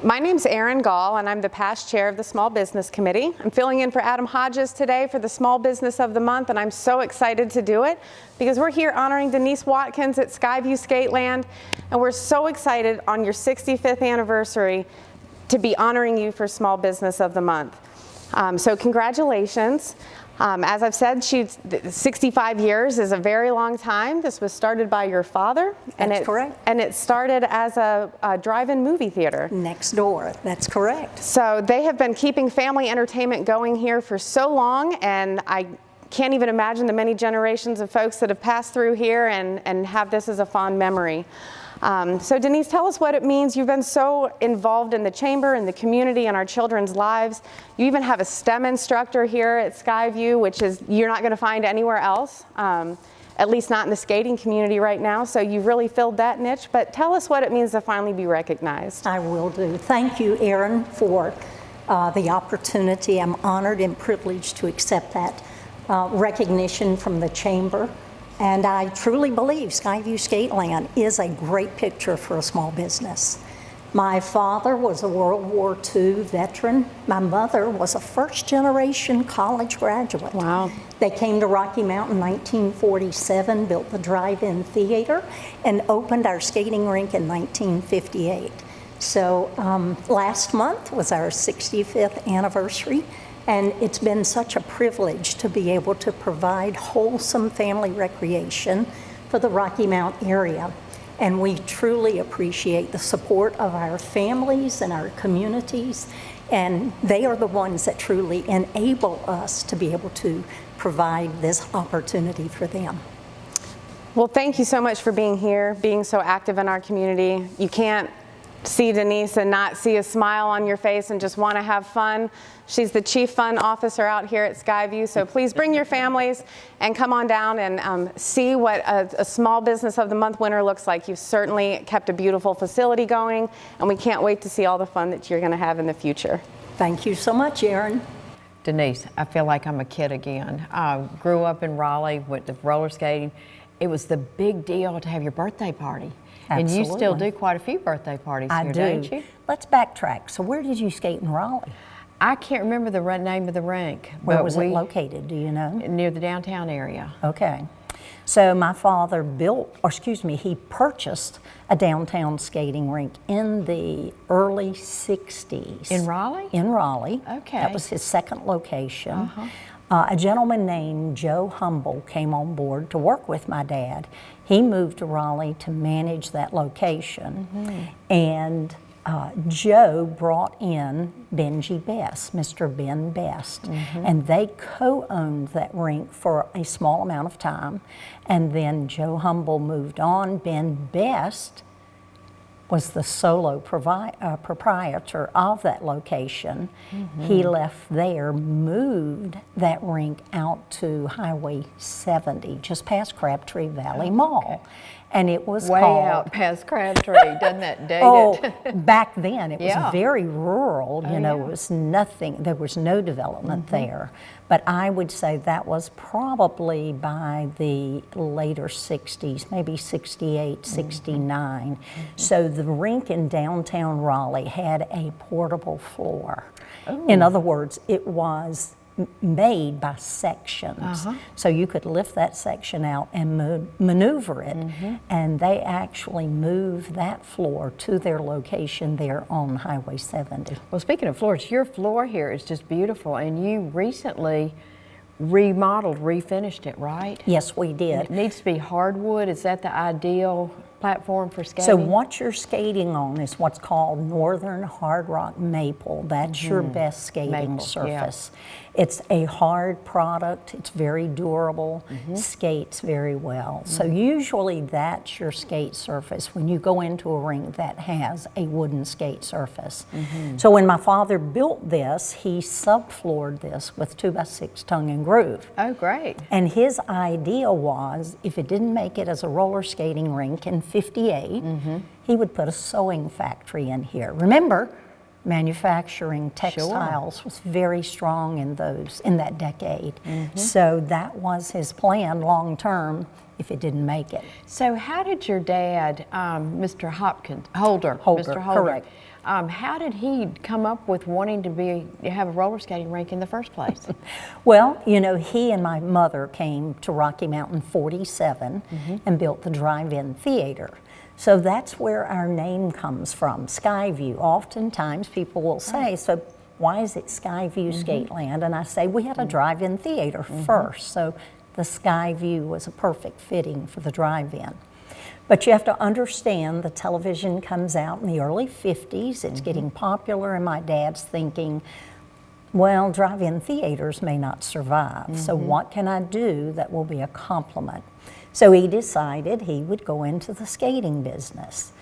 My name's Erin Gall, and I'm the past chair of the Small Business Committee. I'm filling in for Adam Hodges today for the Small Business of the Month, and I'm so excited to do it because we're here honoring Denise Watkins at Sky-Vue Skateland, and we're so excited on your 65th anniversary to be honoring you for Small Business of the Month. So congratulations. As I've said, 65 years is a very long time. This was started by your father. That's correct. And it started as a drive-in movie theater. Next door, that's correct. So they have been keeping family entertainment going here for so long, and I can't even imagine the many generations of folks that have passed through here and have this as a fond memory. So Denise, tell us what it means. You've been so involved in the chamber and the community and our children's lives. You even have a STEM instructor here at Sky-Vue, which is you're not going to find anywhere else, at least not in the skating community right now. So you've really filled that niche. But tell us what it means to finally be recognized. I will do. Thank you, Erin, for the opportunity. I'm honored and privileged to accept that recognition from the chamber. And I truly believe Sky-Vue Skateland is a great picture for a small business. My father was a World War II veteran. My mother was a first-generation college graduate. Wow. They came to Rocky Mount in 1947, built the drive-in theater, and opened our skating rink in 1958. So last month was our 65th anniversary. And it's been such a privilege to be able to provide wholesome family recreation for the Rocky Mount area. And we truly appreciate the support of our families and our communities. And they are the ones that truly enable us to be able to provide this opportunity for them. Well, thank you so much for being here, being so active in our community. You can't see Denise and not see a smile on your face and just want to have fun. She's the Chief Fun Officer out here at Sky-Vue, so please bring your families and come on down and see what a Small Business of the Month winner looks like. You've certainly kept a beautiful facility going, and we can't wait to see all the fun that you're going to have in the future. Thank you so much, Erin. Denise, I feel like I'm a kid again. I grew up in Raleigh, went to roller skating. It was the big deal to have your birthday party. Absolutely. And you still do quite a few birthday parties here, don't you? Let's backtrack. So where did you skate in Raleigh? I can't remember the name of the rink. Where was it located, do you know? Near the downtown area. Okay. So my father he purchased a downtown skating rink in the early 60s. In Raleigh? In Raleigh. Okay. That was his second location. A gentleman named Joe Humble came on board to work with my dad. He moved to Raleigh to manage that location. And Joe brought in Benji Best, Mr. Ben Best, and they co-owned that rink for a small amount of time. And then Joe Humble moved on. Ben Best was the solo proprietor of that location. He left there, moved that rink out to Highway 70, just past Crabtree Valley Mall. And it was way called... out past Crabtree, doesn't that date it? Back then it was Yeah. very rural, you know, it was nothing, there was no development there. But I would say that was probably by the later 60s, maybe 68, 69. So the rink in downtown Raleigh had a portable floor. In other words, it was made by sections. So you could lift that section out and maneuver it. And they actually moved that floor to their location there on Highway 70. Well, speaking of floors, your floor here is just beautiful, and you recently remodeled, refinished it, right? Yes, we did. It needs to be hardwood. Is that the ideal platform for skating? So what you're skating on is what's called Northern Hard Rock Maple. That's your best skating surface. It's a hard product. It's very durable, skates very well. So usually that's your skate surface when you go into a rink that has a wooden skate surface. So when my father built this, he subfloored this with 2x6 tongue and groove. Oh, great. And his idea was, if it didn't make it as a roller skating rink in '58, he would put a sewing factory in here. Remember, manufacturing textiles was very strong in that decade. So that was his plan long term if it didn't make it. So how did your dad, Mr. Holder, correct. How did he come up with wanting to have a roller skating rink in the first place? Well, you know, he and my mother came to Rocky Mountain 47 and built the drive-in theater. So that's where our name comes from, Sky-Vue. Oftentimes people will say, so why is it Sky-Vue Skateland? And I say, we had a drive-in theater first, so the Sky-Vue was a perfect fitting for the drive-in. But you have to understand the television comes out in the early 50s. It's getting popular, and my dad's thinking, well, drive-in theaters may not survive. So what can I do that will be a complement? So he decided he would go into the skating business.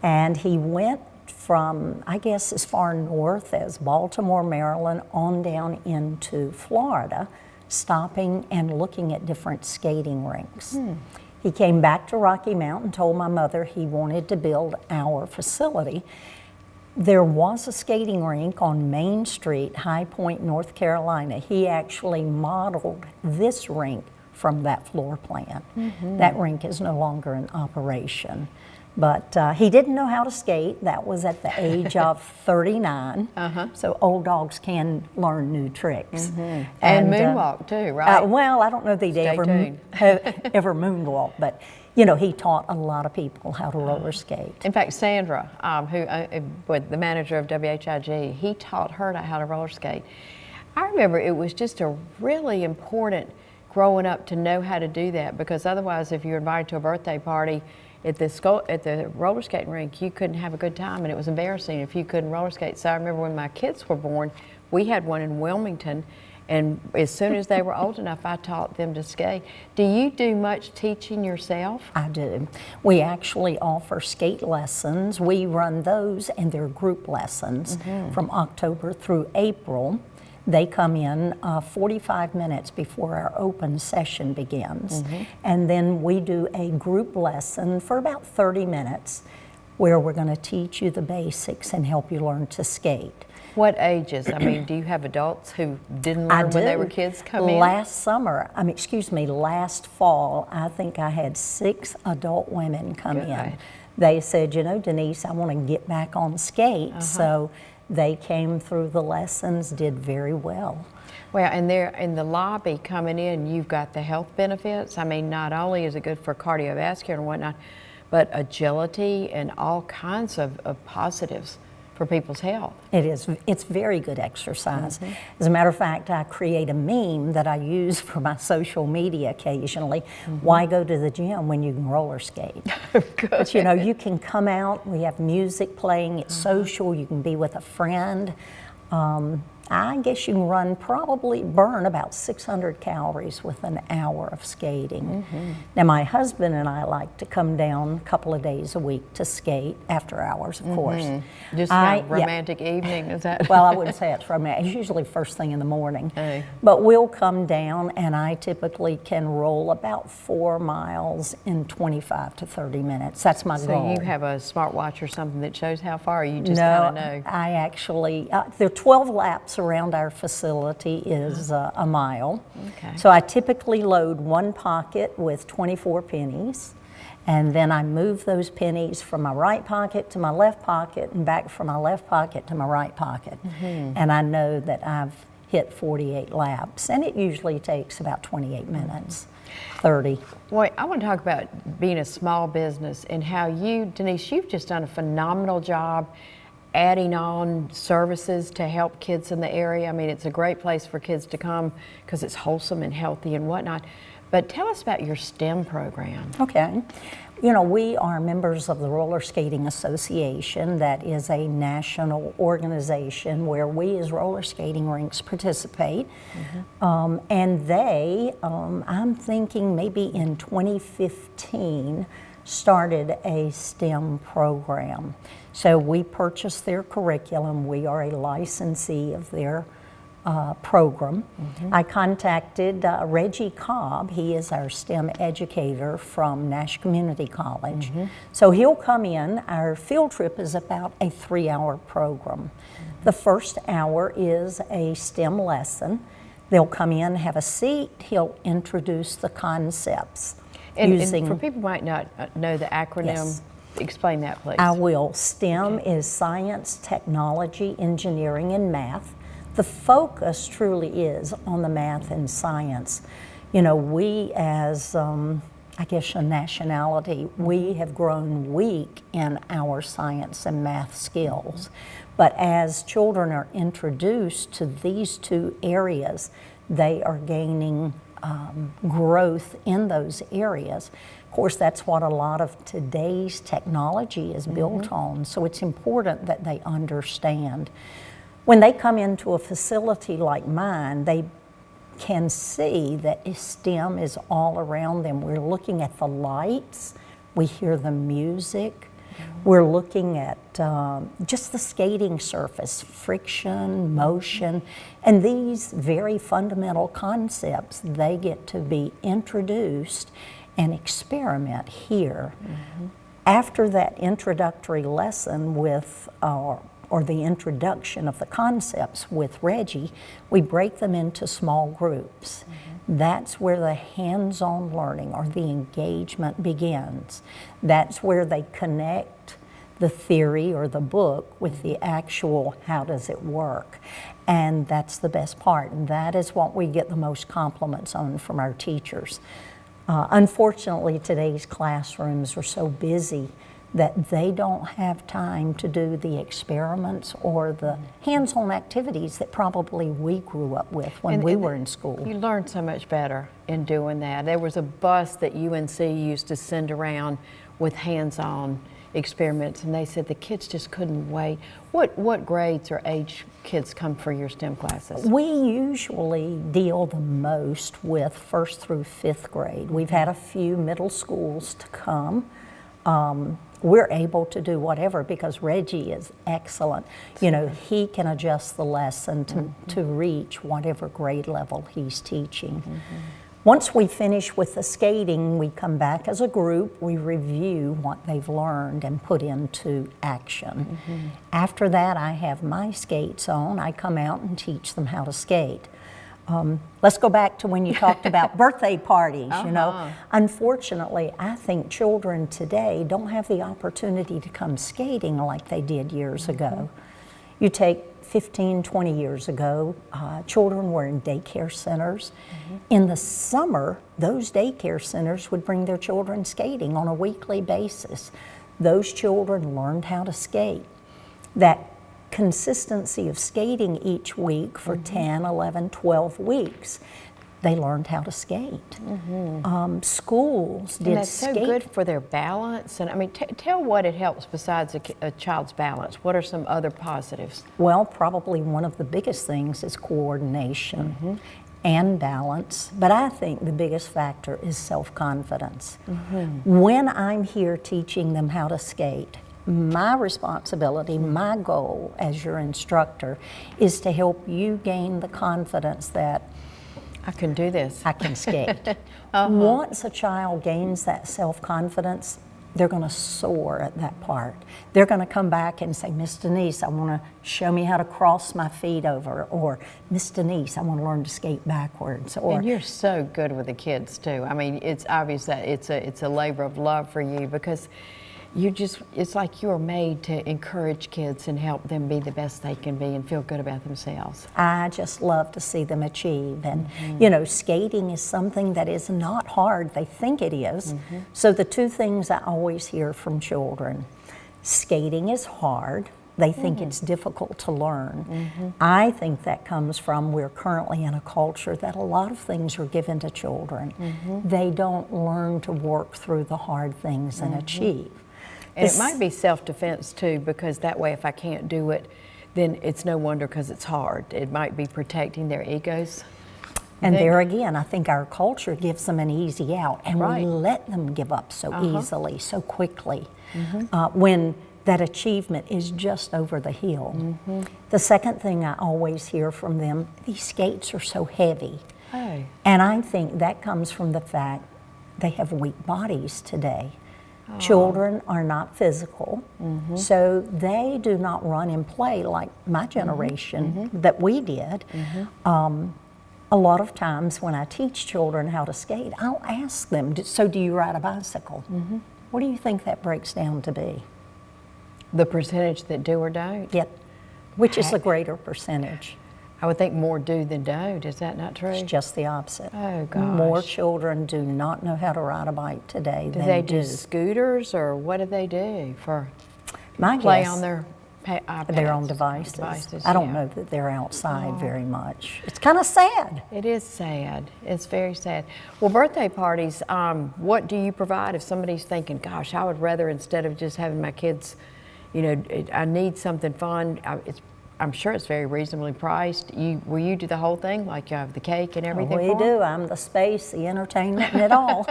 And he went from, I guess, as far north as Baltimore, Maryland, on down into Florida, stopping and looking at different skating rinks. He came back to Rocky Mountain, told my mother he wanted to build our facility. There was a skating rink on Main Street, High Point, North Carolina. He actually modeled this rink from that floor plan. That rink is no longer in operation. But he didn't know how to skate. That was at the age of 39. So old dogs can learn new tricks. And moonwalk too, right? Well, I don't know that he'd ever moonwalk, but you know, he taught a lot of people how to roller skate. In fact, Sandra, who was the manager of WHIG, he taught her how to roller skate. I remember it was just a really important growing up to know how to do that, because otherwise, if you're invited to a birthday party at the roller skating rink, you couldn't have a good time, and it was embarrassing if you couldn't roller skate. So I remember when my kids were born, we had one in Wilmington, and as soon as they were old enough, I taught them to skate. Do you do much teaching yourself? I do. We actually offer skate lessons. We run those, and they're group lessons from October through April. They come in 45 minutes before our open session begins. And then we do a group lesson for about 30 minutes where we're going to teach you the basics and help you learn to skate. What ages? I mean, do you have adults who didn't learn when they were kids come in? Last fall, I think I had 6 adult women come in. They said, you know, Denise, I want to get back on skates. So they came through the lessons, did very well. Well, and they're in the lobby coming in, you've got the health benefits. I mean, not only is it good for cardiovascular and whatnot, but agility and all kinds of positives for people's health. It is. It's very good exercise. As a matter of fact, I create a meme that I use for my social media occasionally. Why go to the gym when you can roller skate? But you know, you can come out, we have music playing, it's social, you can be with a friend. I guess you can burn about 600 calories with an hour of skating. Now my husband and I like to come down a couple of days a week to skate, after hours of course. Just a romantic evening, is that? Well, I wouldn't say it's romantic, it's usually first thing in the morning. But we'll come down, and I typically can roll about 4 miles in 25 to 30 minutes. That's my goal. So you have a smartwatch or something that shows how far, you just kind of know? I actually, there are 12 laps around our facility is a mile. So I typically load one pocket with 24 pennies, and then I move those pennies from my right pocket to my left pocket and back from my left pocket to my right pocket. And I know that I've hit 48 laps, and it usually takes about 28 minutes. 30. Well, I want to talk about being a small business and how you, Denise, you've just done a phenomenal job adding on services to help kids in the area. I mean, it's a great place for kids to come because it's wholesome and healthy and whatnot. But tell us about your STEM program. Okay. You know, we are members of the Roller Skating Association. That is a national organization where we as roller skating rinks participate. And they, I'm thinking maybe in 2015, started a STEM program. So we purchased their curriculum. We are a licensee of their program. I contacted Reggie Cobb. He is our STEM educator from Nash Community College. So he'll come in. Our field trip is about a 3-hour program. The first hour is a STEM lesson. They'll come in, have a seat. He'll introduce the concepts. And for people who might not know the acronym, explain that, please? I will. STEM is science, technology, engineering, and math. The focus truly is on the math and science. You know, we as, I guess, a nationality, we have grown weak in our science and math skills. But as children are introduced to these two areas, they are gaining growth in those areas. Of course, that's what a lot of today's technology is built on, so it's important that they understand. When they come into a facility like mine, they can see that STEM is all around them. We're looking at the lights, we hear the music, we're looking at just the skating surface, friction, motion, and these very fundamental concepts, they get to be introduced and experiment here. After that introductory lesson with or the introduction of the concepts with Reggie, we break them into small groups. That's where the hands-on learning or the engagement begins. That's where they connect the theory or the book with the actual how does it work. And that's the best part. And that is what we get the most compliments on from our teachers. Unfortunately, today's classrooms are so busy that they don't have time to do the experiments or the hands-on activities that probably we grew up with when we were in school. You learn so much better in doing that. There was a bus that UNC used to send around with hands-on experiments, and they said the kids just couldn't wait. What grades or age kids come for your STEM classes? We usually deal the most with 1st through 5th grade. We've had a few middle schools to come. We're able to do whatever because Reggie is excellent. You know, he can adjust the lesson to reach whatever grade level he's teaching. Once we finish with the skating, we come back as a group, we review what they've learned and put into action. After that, I have my skates on. I come out and teach them how to skate. Let's go back to when you talked about birthday parties, you know. Unfortunately, I think children today don't have the opportunity to come skating like they did years ago. You take 15, 20 years ago, children were in daycare centers. In the summer, those daycare centers would bring their children skating on a weekly basis. Those children learned how to skate. That consistency of skating each week for 10, 11, 12 weeks, they learned how to skate. Schools did And that's skate. so good for their balance. And I mean, tell what it helps besides a child's balance. What are some other positives? Well, probably one of the biggest things is coordination and balance, but I think the biggest factor is self-confidence. When I'm here teaching them how to skate, my responsibility, my goal as your instructor is to help you gain the confidence that I can do this. I can skate. Once a child gains that self-confidence, they're going to soar at that part. They're going to come back and say, Miss Denise, I want to show me how to cross my feet over, or Miss Denise, I want to learn to skate backwards. Or, And you're so good with the kids too. I mean, it's obvious that it's a labor of love for you because it's like you are made to encourage kids and help them be the best they can be and feel good about themselves. I just love to see them achieve. And, you know, skating is something that is not hard. They think it is. So the two things I always hear from children, skating is hard. They think it's difficult to learn. I think that comes from we're currently in a culture that a lot of things are given to children. They don't learn to work through the hard things and achieve. And it might be self-defense too, because that way if I can't do it, then it's no wonder because it's hard. It might be protecting their egos. And there again, I think our culture gives them an easy out, and we let them give up so easily, so quickly, when that achievement is just over the hill. The second thing I always hear from them, these skates are so heavy. And I think that comes from the fact they have weak bodies today. Children are not physical, so they do not run and play like my generation that we did. A lot of times when I teach children how to skate, I'll ask them, so do you ride a bicycle? What do you think that breaks down to be? The percentage that do or don't? Yep. Which is the greater percentage? I would think more do than don't. Is that not true? It's just the opposite. Oh, gosh. More children do not know how to ride a bike today Do than they do scooters, or what do they do for My play guess, on their iPads? their own devices. I don't know that they're outside very much. It's kind of sad. It is sad. It's very sad. Well, birthday parties, what do you provide if somebody's thinking, gosh, I would rather, instead of just having my kids, you know, I need something fun. I'm sure it's very reasonably priced. Will you do the whole thing, like you have the cake and everything? We do. I'm the space, the entertainment, and it all.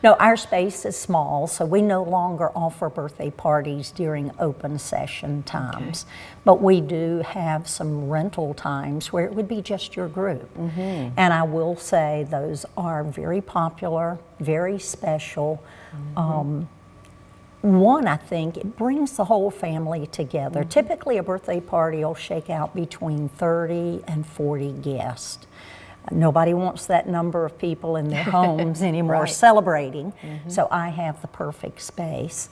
No, our space is small, so we no longer offer birthday parties during open session times. Okay. But we do have some rental times where it would be just your group. Mm-hmm. And I will say those are very popular, very special. Mm-hmm. One, I think, it brings the whole family together. Mm-hmm. Typically, a birthday party will shake out between 30 and 40 guests. Nobody wants that number of people in their homes anymore right. celebrating, so I have the perfect space.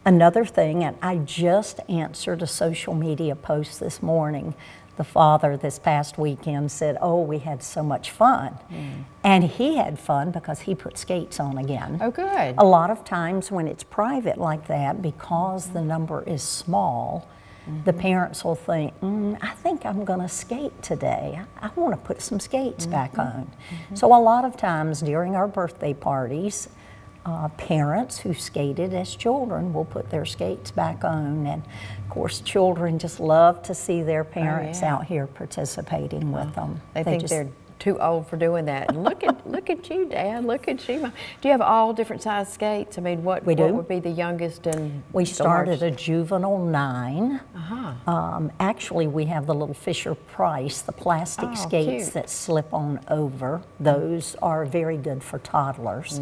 Another thing, and I just answered a social media post this morning. The father this past weekend said, oh, we had so much fun. And he had fun because he put skates on again. Oh, good. A lot of times when it's private like that, because the number is small, the parents will think, I think I'm gonna skate today. I wanna put some skates back on. So a lot of times during our birthday parties, parents who skated as children will put their skates back on, and of course children just love to see their parents out here participating with them. They think they're too old for doing that. And look at you, Dad. Look at you. Do you have all different size skates? I mean, what would be the youngest and we started a juvenile 9. Uh-huh. Actually, we have the little Fisher Price, the plastic skates that slip on over. Those are very good for toddlers.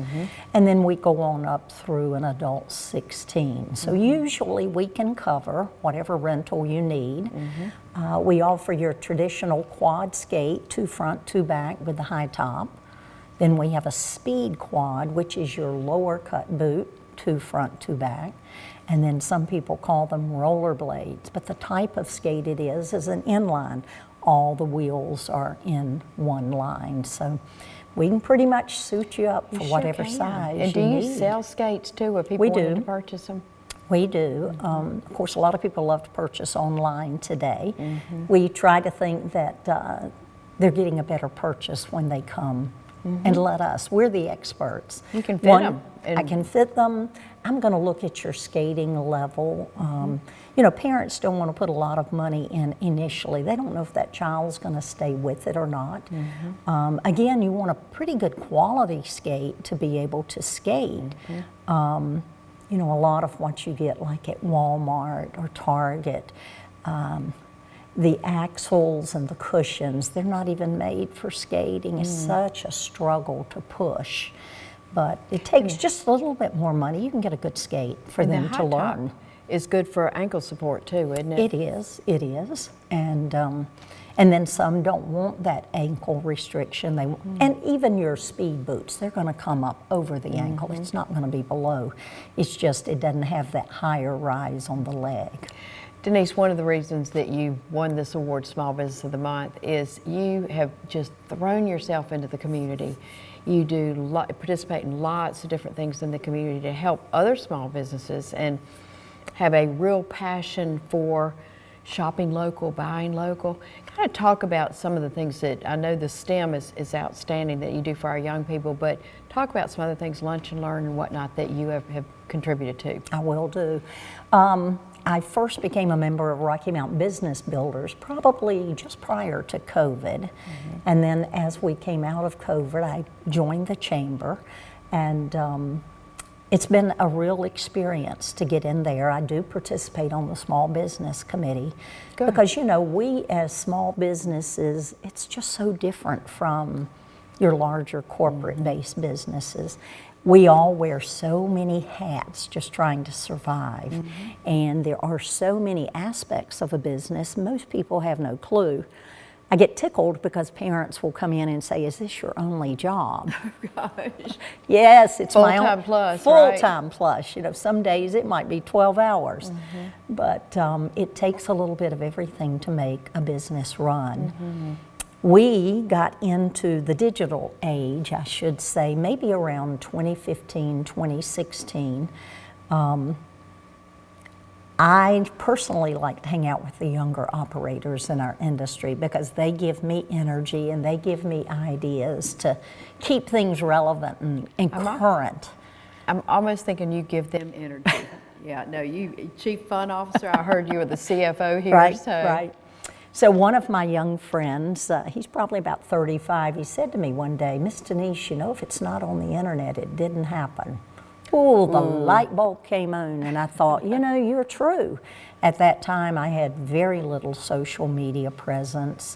And then we go on up through an adult 16. So usually we can cover whatever rental you need. We offer your traditional quad skate, 2 front, 2 back with the high top. Then we have a speed quad, which is your lower cut boot, 2 front, 2 back. And then some people call them roller blades, but the type of skate it is an inline. All the wheels are in one line. So we can pretty much suit you up for whatever size you need. And do you sell skates too, if people want to purchase them? We do. Of course, a lot of people love to purchase online today. We try to think that they're getting a better purchase when they come and let us. We're the experts. You can fit them. I can fit them. I'm going to look at your skating level. You know, parents don't want to put a lot of money in initially. They don't know if that child's going to stay with it or not. Again, you want a pretty good quality skate to be able to skate. You know, a lot of what you get like at Walmart or Target, the axles and the cushions, they're not even made for skating. It's such a struggle to push. But it takes just a little bit more money. You can get a good skate for them to learn. It's good for ankle support too, isn't it? It is. And then some don't want that ankle restriction. And even your speed boots, they're going to come up over the ankle. It's not going to be below. It's just it doesn't have that higher rise on the leg. Denise, one of the reasons that you won this award, Small Business of the Month, is you have just thrown yourself into the community. You participate in lots of different things in the community to help other small businesses and have a real passion for shopping local, buying local. Kind of talk about some of the things that, I know the STEM is outstanding that you do for our young people, but talk about some other things, Lunch and Learn and whatnot, that you have contributed to. I will do. I first became a member of Rocky Mountain Business Builders probably just prior to COVID. And then as we came out of COVID, I joined the chamber. And it's been a real experience to get in there. I do participate on the Small Business Committee. Good. Because, you know, we as small businesses, it's just so different from your larger corporate-based businesses. We all wear so many hats just trying to survive. And there are so many aspects of a business, most people have no clue. I get tickled because parents will come in and say, "Is this your only job?" Oh, gosh. Yes, it's my own Full-time plus, full-time plus. You know, some days it might be 12 hours, but it takes a little bit of everything to make a business run. We got into the digital age, I should say, maybe around 2015, 2016. I personally like to hang out with the younger operators in our industry because they give me energy and they give me ideas to keep things relevant and current. I'm almost thinking you give them energy. Yeah, no, you, Chief Fun Officer, I heard you were the CFO here. Right, so. right. So one of my young friends, he's probably about 35, he said to me one day, "Miss Denise, you know, if it's not on the internet, it didn't happen." Oh, the light bulb came on, and I thought, you know, you're true. At that time, I had very little social media presence.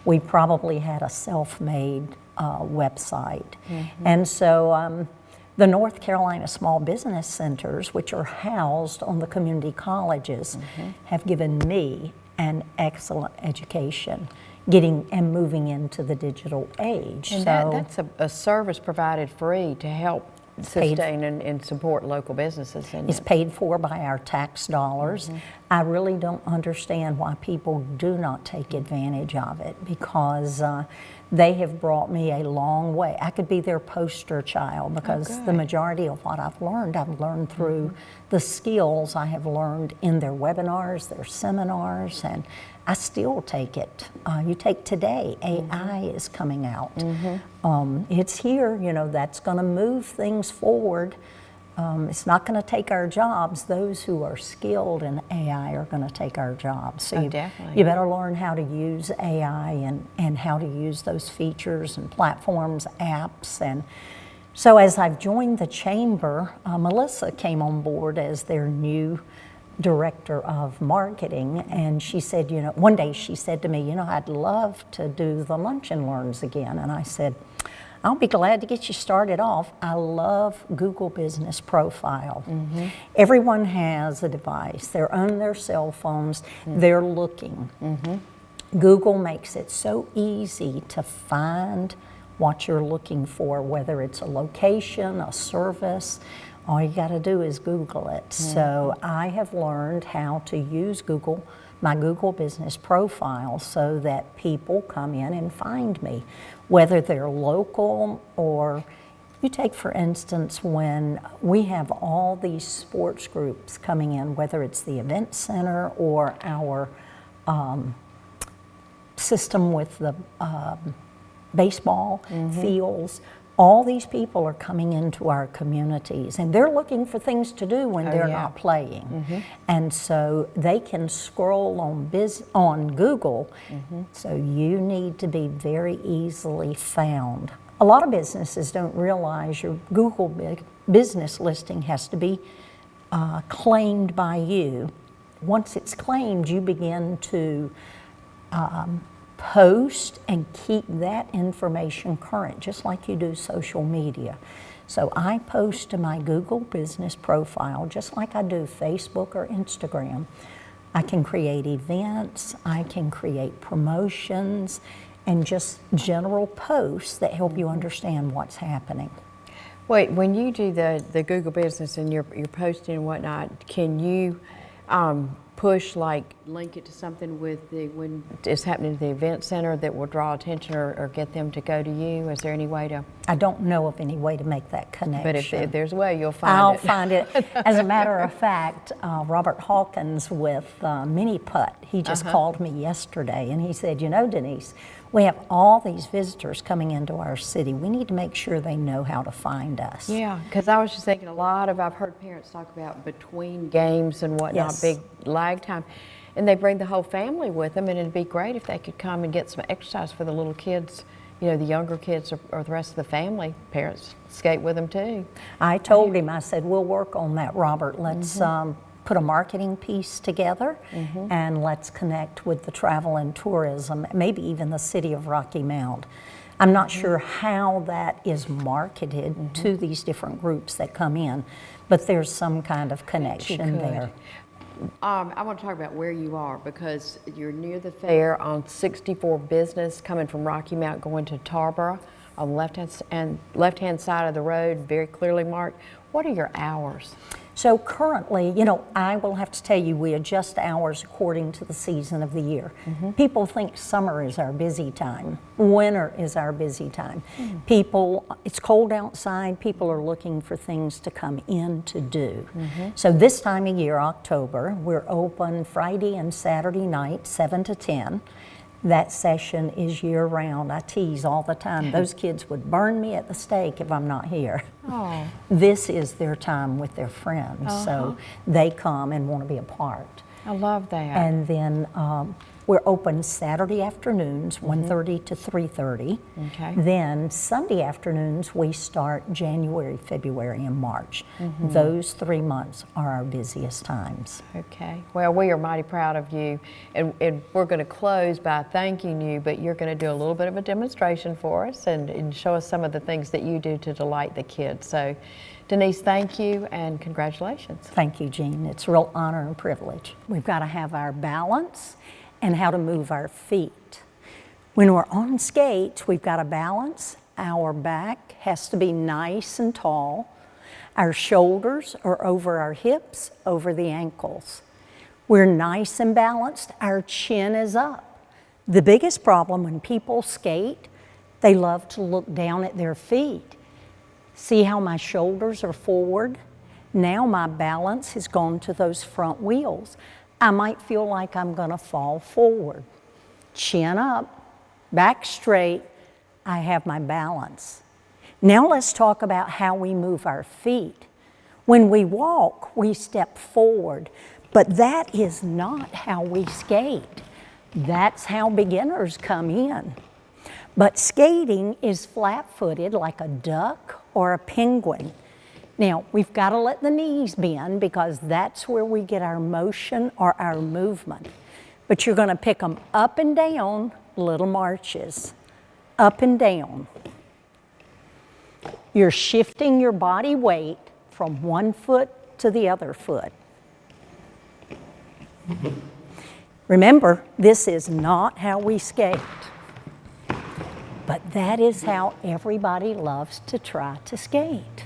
We probably had a self-made website. And so the North Carolina Small Business Centers, which are housed on the community colleges, have given me an excellent education getting and moving into the digital age. And so that's a service provided free to help sustain and support local businesses. It's paid for by our tax dollars. I really don't understand why people do not take advantage of it because they have brought me a long way. I could be their poster child because the majority of what I've learned through the skills I have learned in their webinars, their seminars, and I still take it. You take today, AI is coming out. It's here, you know, that's going to move things forward. It's not going to take our jobs. Those who are skilled in AI are going to take our jobs. So you better learn how to use AI and how to use those features and platforms, apps. And so as I've joined the chamber, Melissa came on board as their new director of marketing, and she said, you know, one day she said to me, you know, I'd love to do the Lunch and Learns again. And I said, I'll be glad to get you started off. I love Google Business Profile. Everyone has a device. They're on their cell phones. They're looking. Google makes it so easy to find what you're looking for, whether it's a location, a service. All you got to do is Google it. So I have learned how to use Google, my Google Business Profile, so that people come in and find me, whether they're local or you take, for instance, when we have all these sports groups coming in, whether it's the event center or our system with the baseball fields. All these people are coming into our communities and they're looking for things to do when they're not playing. And so they can scroll on Google, so you need to be very easily found. A lot of businesses don't realize your Google business listing has to be claimed by you. Once it's claimed, you begin to post and keep that information current, just like you do social media. So I post to my Google Business Profile, just like I do Facebook or Instagram. I can create events, I can create promotions, and just general posts that help you understand what's happening. Wait, when you do the Google Business and you're posting and whatnot, can you push, like link it to something with when it's happening at the event center that will draw attention or get them to go to you? Is there any way to? I don't know of any way to make that connection. But if there's a way, you'll find I'll it. find it. As a matter of fact, Robert Hawkins with Mini Putt, he just called me yesterday and he said, you know, Denise, we have all these visitors coming into our city. We need to make sure they know how to find us. Yeah, because I was just thinking I've heard parents talk about between games and whatnot, big lag time. And they bring the whole family with them, and it'd be great if they could come and get some exercise for the little kids, you know, the younger kids or the rest of the family. Parents skate with them too. I told him, I said, we'll work on that, Robert. Let's put a marketing piece together and let's connect with the travel and tourism, maybe even the city of Rocky Mount. I'm not sure how that is marketed to these different groups that come in, but there's some kind of connection there. I want to talk about where you are because you're near the fair on 64 Business, coming from Rocky Mount, going to Tarboro on the left-hand side of the road, very clearly marked. What are your hours? So currently, you know, I will have to tell you, we adjust hours according to the season of the year. People think summer is our busy time. Winter is our busy time. People, it's cold outside, people are looking for things to come in to do. So this time of year, October, we're open Friday and Saturday night, 7 to 10. That session is year-round. I tease all the time. Those kids would burn me at the stake if I'm not here. Oh. This is their time with their friends, so they come and want to be a part. I love that. And then we're open Saturday afternoons, 1:30 to 3:30. Okay. Then Sunday afternoons, we start January, February, and March. Those 3 months are our busiest times. Okay. Well, we are mighty proud of you, and we're going to close by thanking you, but you're going to do a little bit of a demonstration for us and show us some of the things that you do to delight the kids. So, Denise, thank you and congratulations. Thank you, Jean. It's a real honor and privilege. We've got to have our balance and how to move our feet. When we're on skates, we've got to balance. Our back has to be nice and tall. Our shoulders are over our hips, over the ankles. We're nice and balanced. Our chin is up. The biggest problem when people skate, they love to look down at their feet. See how my shoulders are forward? Now my balance has gone to those front wheels. I might feel like I'm gonna fall forward. Chin up, back straight, I have my balance. Now let's talk about how we move our feet. When we walk, we step forward, but that is not how we skate. That's how beginners come in. But skating is flat-footed like a duck or a penguin. Now, we've got to let the knees bend because that's where we get our motion or our movement. But you're going to pick them up and down, little marches, up and down. You're shifting your body weight from one foot to the other foot. Remember, this is not how we skate, but that is how everybody loves to try to skate.